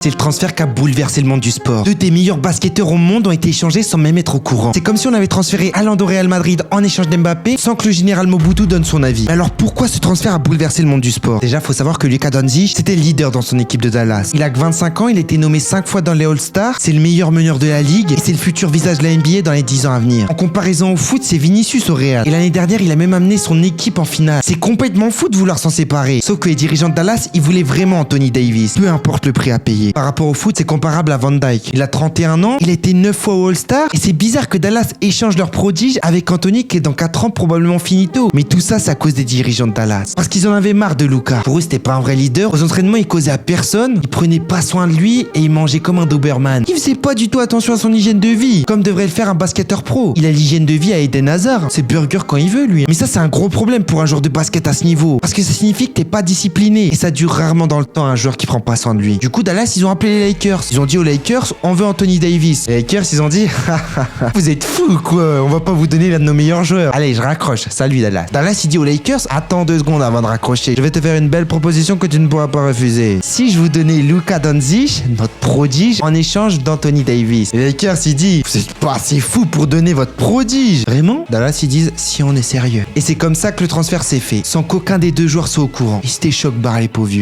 C'est le transfert qui a bouleversé le monde du sport. Deux des meilleurs basketteurs au monde ont été échangés sans même être au courant. C'est comme si on avait transféré Haaland au Real Madrid en échange d'Mbappé sans que le général Mobutu donne son avis. Mais alors pourquoi ce transfert a bouleversé le monde du sport? Déjà, faut savoir que Luka Doncic, c'était le leader dans son équipe de Dallas. Il a que 25 ans, il a été nommé 5 fois dans les All-Stars, c'est le meilleur meneur de la ligue et c'est le futur visage de la NBA dans les 10 ans à venir. En comparaison au foot, c'est Vinicius au Real. Et l'année dernière, il a même amené son équipe en finale. C'est complètement fou de vouloir s'en séparer. Sauf que les dirigeants de Dallas, ils voulaient vraiment Anthony Davis. Peu importe le prix à payer. Par rapport au foot, c'est comparable à Van Dyke. Il a 31 ans, il a été 9 fois au All-Star et c'est bizarre que Dallas échange leur prodige avec Anthony qui est dans 4 ans probablement finito. Mais tout ça, c'est à cause des dirigeants de Dallas. Parce qu'ils en avaient marre de Luka. Pour eux, c'était pas un vrai leader. Aux entraînements, il causait à personne, il prenait pas soin de lui et il mangeait comme un Doberman. Il faisait pas du tout attention à son hygiène de vie, comme devrait le faire un basketteur pro. Il a l'hygiène de vie à Eden Hazard. C'est burger quand il veut, lui. Mais ça, c'est un gros problème pour un joueur de basket à ce niveau. Parce que ça signifie que t'es pas discipliné. Et ça dure rarement dans le temps un joueur qui prend pas soin de lui. Du coup, Dallas, ils ont appelé les Lakers. Ils ont dit aux Lakers, on veut Anthony Davis. Les Lakers, ils ont dit, vous êtes fous quoi, on va pas vous donner l'un de nos meilleurs joueurs. Allez, je raccroche. Salut Dallas. Dallas, il dit aux Lakers, attends 2 secondes avant de raccrocher. Je vais te faire une belle proposition que tu ne pourras pas refuser. Si je vous donnais Luka Doncic, notre prodige, en échange d'Anthony Davis. Les Lakers, ils disent, vous êtes pas assez fous pour donner votre prodige. Vraiment? Dallas, ils disent, si on est sérieux. Et c'est comme ça que le transfert s'est fait, sans qu'aucun des deux joueurs soit au courant. Ils étaient choc barre les pauvres vieux.